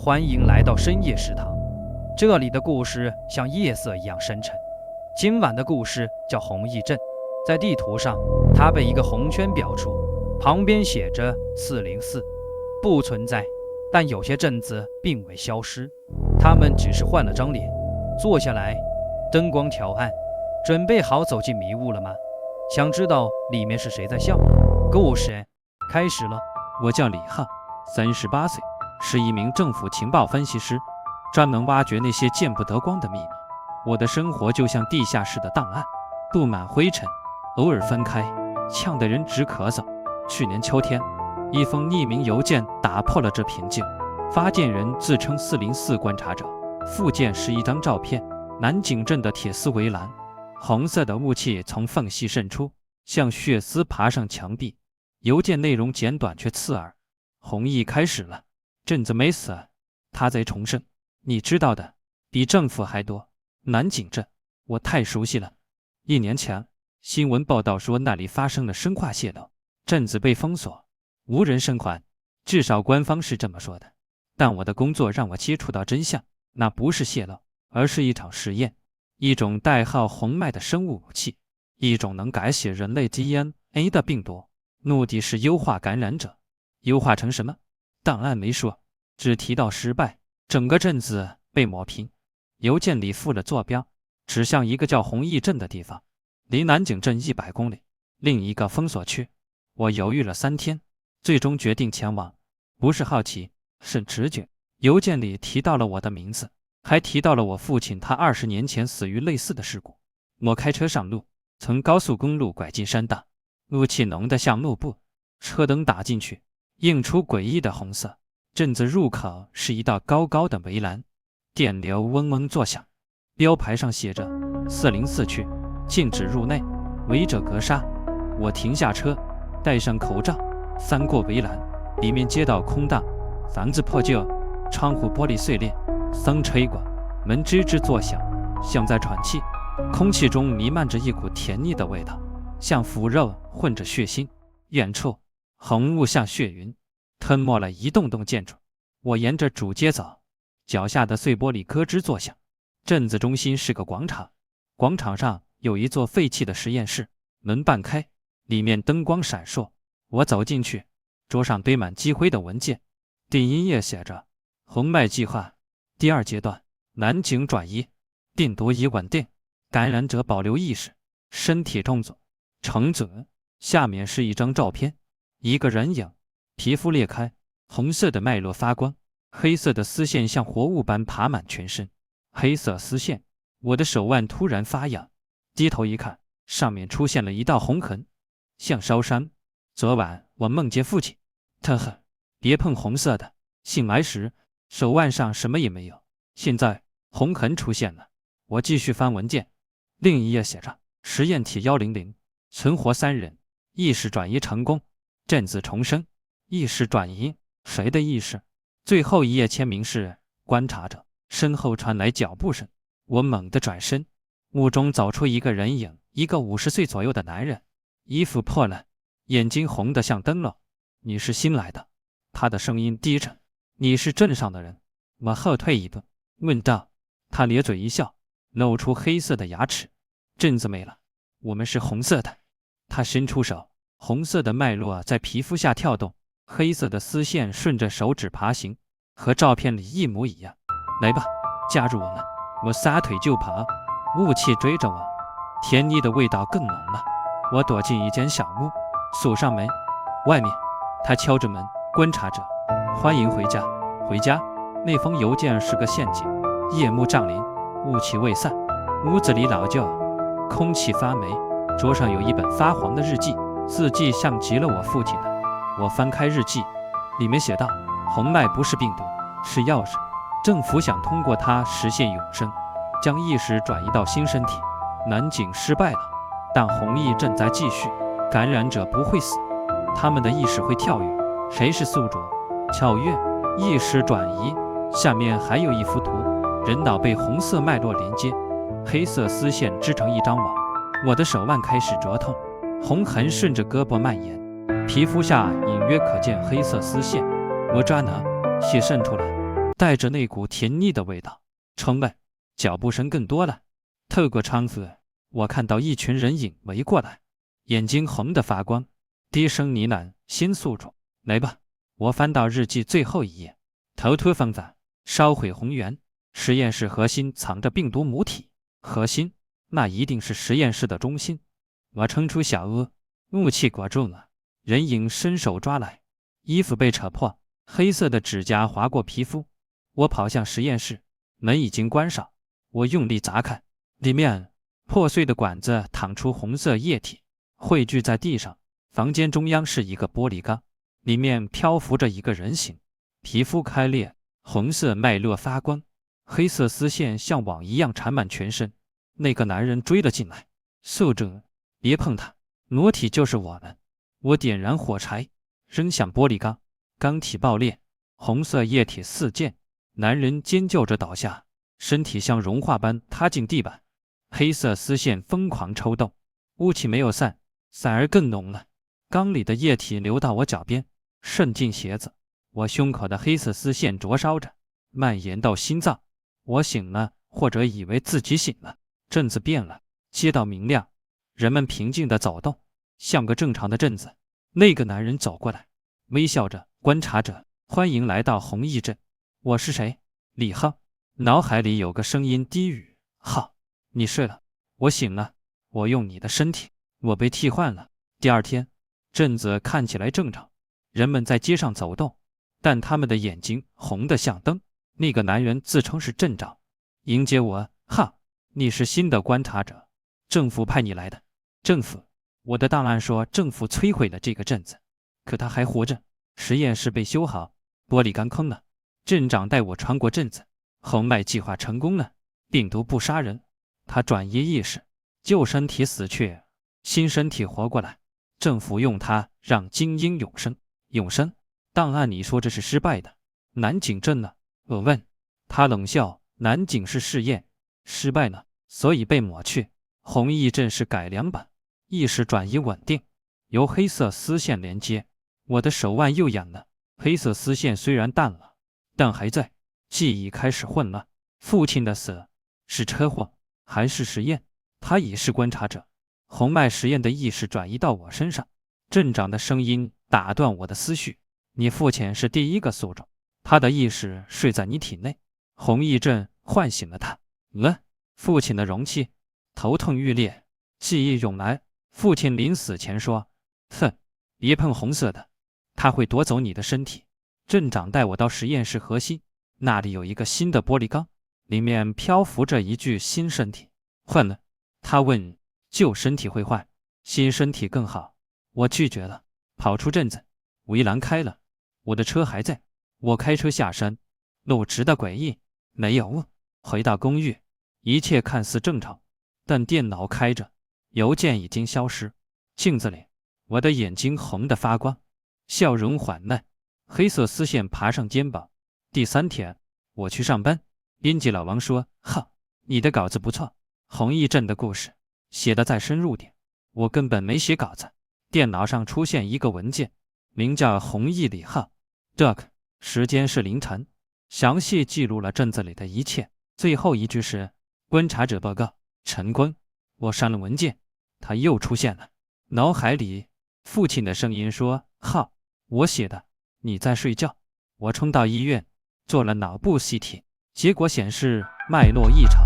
欢迎来到深夜食堂，这里的故事像夜色一样深沉。今晚的故事叫弘毅镇，在地图上，它被一个红圈标出，旁边写着404，不存在。但有些镇子并未消失，他们只是换了张脸。坐下来，灯光调暗，准备好走进迷雾了吗？想知道里面是谁在笑？故事开始了。我叫李浩，38岁，是一名政府情报分析师，专门挖掘那些见不得光的秘密。我的生活就像地下室的档案，布满灰尘，偶尔翻开，呛得人直咳嗽。去年秋天，一封匿名邮件打破了这平静。发件人自称404观察者，附件是一张照片，南景镇的铁丝围栏，红色的雾气从缝隙渗出，像血丝爬上墙壁。邮件内容简短却刺耳。弘毅开始了，镇子没死，他在重生，你知道的比政府还多。南景镇，我太熟悉了。1年前，新闻报道说那里发生了生化泄漏，镇子被封锁，无人生还，至少官方是这么说的。但我的工作让我接触到真相，那不是泄漏，而是一场实验，一种代号红脉的生物武器，一种能改写人类基因 A 的病毒，目的是优化感染者。优化成什么？档案没说，只提到失败，整个镇子被抹平。邮件里附了坐标，指向一个叫弘毅镇的地方，离南景镇100公里，另一个封锁区。我犹豫了3天，最终决定前往，不是好奇，是直觉。邮件里提到了我的名字，还提到了我父亲他20年前死于类似的事故。我开车上路，从高速公路拐进山道，雾气浓得像幕布，车灯打进去，映出诡异的红色。镇子入口是一道高高的围栏，电流嗡嗡作响，标牌上写着404区，禁止入内，违者格杀。我停下车，戴上口罩，翻过围栏，里面街道空荡，房子破旧，窗户玻璃碎裂，风吹过，门吱吱作响，像在喘气。空气中弥漫着一股甜腻的味道，像腐肉混着血腥。远处红雾像血云，吞没了一栋栋建筑。我沿着主街走，脚下的碎玻璃咯吱作响。镇子中心是个广场，广场上有一座废弃的实验室，门半开，里面灯光闪烁。我走进去，桌上堆满积灰的文件，第1页写着红脉计划第2阶段，南景转移，病毒已稳定，感染者保留意识，身体重组重组。下面是一张照片，一个人影，皮肤裂开，红色的脉络发光，黑色的丝线像活物般爬满全身。黑色丝线，我的手腕突然发痒，低头一看，上面出现了一道红痕，像烧伤。昨晚我梦见父亲，特狠，别碰红色的。醒来时手腕上什么也没有，现在红痕出现了。我继续翻文件，另1页写着实验体100，存活3人，意识转移成功，镇子重生。意识转移，谁的意识？最后1页签名是观察者。身后传来脚步声，我猛地转身，雾中走出一个人影，一个50岁左右的男人，衣服破了，眼睛红得像灯笼。你是新来的？他的声音低沉。你是镇上的人？我后退一步，问道。他咧嘴一笑，露出黑色的牙齿。镇子没了，我们是红色的。他伸出手，红色的脉络在皮肤下跳动，黑色的丝线顺着手指爬行，和照片里一模一样。来吧，加入我们。我撒腿就跑，雾气追着我，甜腻的味道更浓了。我躲进一间小屋，锁上门。外面，他敲着门，观察者，欢迎回家。回家？那封邮件是个陷阱。夜幕降临，雾气未散，屋子里老旧，空气发霉。桌上有一本发黄的日记，字迹像极了我父亲的。我翻开日记，里面写道：红脉不是病毒，是钥匙。政府想通过它实现永生，将意识转移到新身体。南景失败了，但弘毅正在继续。感染者不会死，他们的意识会跳跃。谁是宿主？跳跃，意识转移。下面还有一幅图，人脑被红色脉络连接，黑色丝线织成一张网。我的手腕开始灼痛，红痕顺着胳膊蔓延，皮肤下隐约可见黑色丝线。我抓挠，血渗出来，带着那股甜腻的味道。窗外脚步声更多了，透过窗子，我看到一群人影围过来，眼睛红得发光，低声呢喃：“新宿主，来吧。”我翻到日记最后一页，头脱放在烧毁红源，实验室核心藏着病毒母体，核心那一定是实验室的中心。我冲出小屋，雾气裹住了，人影伸手抓来，衣服被扯破，黑色的指甲划过皮肤。我跑向实验室，门已经关上，我用力砸开，里面破碎的管子淌出红色液体，汇聚在地上。房间中央是一个玻璃缸，里面漂浮着一个人形，皮肤开裂，红色脉络发光，黑色丝线像网一样缠满全身。那个男人追了进来，宿主，别碰他，裸体就是我们。我点燃火柴，扔向玻璃缸，缸体爆裂，红色液体四溅，男人尖叫着倒下，身体像融化般塌进地板。黑色丝线疯狂抽动，雾气没有散，反而更浓了。缸里的液体流到我脚边，渗进鞋子。我胸口的黑色丝线灼烧着，蔓延到心脏。我醒了，或者以为自己醒了。镇子变了，街道明亮，人们平静地走动，像个正常的镇子。那个男人走过来，微笑着：“观察者，欢迎来到弘毅镇。”我是谁？李浩。脑海里有个声音低语：“浩，你睡了。”我醒了，我用你的身体，我被替换了。第二天，镇子看起来正常，人们在街上走动，但他们的眼睛红得像灯。那个男人自称是镇长，迎接我：“哈，你是新的观察者，政府派你来的。”政府？我的档案说政府摧毁了这个镇子，可他还活着。实验室被修好，玻璃缸空了。镇长带我穿过镇子，红脉计划成功了。病毒不杀人，他转移意识，旧身体死去，新身体活过来。政府用它让精英永生。永生？档案里说这是失败的。南景镇呢？我问。他冷笑：“南景是试验，失败了，所以被抹去。弘毅镇是改良版，意识转移稳定，由黑色丝线连接。”我的手腕又痒了。黑色丝线虽然淡了，但还在。记忆开始混乱。父亲的死是车祸还是实验？他也是观察者。红脉实验的意识转移到我身上。镇长的声音打断我的思绪：“你父亲是第一个宿主，他的意识睡在你体内。弘毅镇唤醒了他。”父亲的容器。头痛欲裂，记忆涌来。父亲临死前说：“哼，别碰红色的，他会夺走你的身体。”镇长带我到实验室核心，那里有一个新的玻璃缸，里面漂浮着一具新身体。换了？他问。旧身体会坏，新身体更好。我拒绝了，跑出镇子，围栏开了，我的车还在。我开车下山，路直得诡异，没有雾。回到公寓，一切看似正常，但电脑开着，邮件已经消失。镜子里，我的眼睛红得发光，笑容缓慢，黑色丝线爬上肩膀。第三天，我去上班，编辑老王说：“哈，你的稿子不错，弘毅镇的故事写得再深入点。”我根本没写稿子，电脑上出现一个文件，名叫弘毅李浩 Doc， 时间是凌晨，详细记录了镇子里的一切。最后一句是观察者报告成功。我删了文件，他又出现了，脑海里父亲的声音说：“浩，我写的，你在睡觉。”我冲到医院做了脑部 CT， 结果显示脉络异常，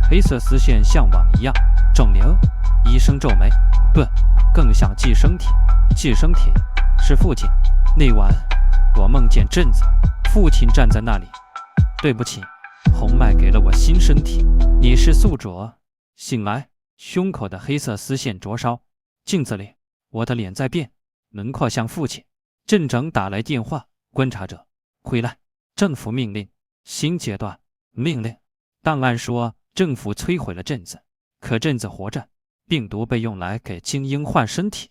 黑色丝线像网一样，肿瘤。医生皱眉：“不，更像寄生体。”寄生体是父亲。那晚我梦见镇子，父亲站在那里。对不起，红脉给了我新身体。你是宿主。醒来，胸口的黑色丝线灼烧。镜子里，我的脸在变，轮廓像父亲。镇长打来电话：“观察者，回来。政府命令，新阶段。”命令。档案说政府摧毁了镇子，可镇子活着，病毒被用来给精英换身体。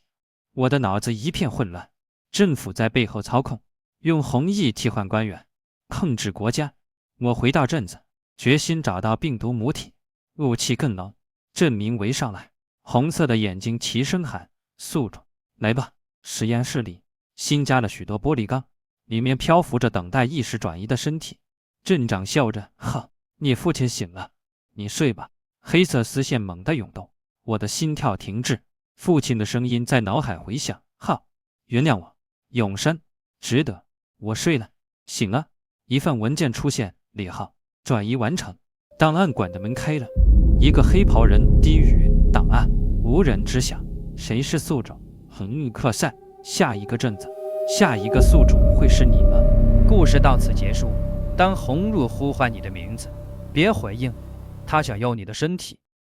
我的脑子一片混乱。政府在背后操控，用弘毅替换官员，控制国家。我回到镇子，决心找到病毒母体。雾气更浓，镇民围上来，红色的眼睛齐声喊：“宿主，来吧！”实验室里新加了许多玻璃缸，里面漂浮着等待意识转移的身体。镇长笑着，哼，你父亲醒了，你睡吧。黑色丝线猛地涌动，我的心跳停滞。父亲的声音在脑海回响，哈，原谅我，永山，值得。我睡了，醒了。一份文件出现，李浩，转移完成。档案馆的门开了，一个黑袍人低语，档案，无人知晓谁是宿主。克赛，下一个镇子，下一个宿主会是你吗？故事到此结束。当红入呼唤你的名字，别回应，他想要你的身体。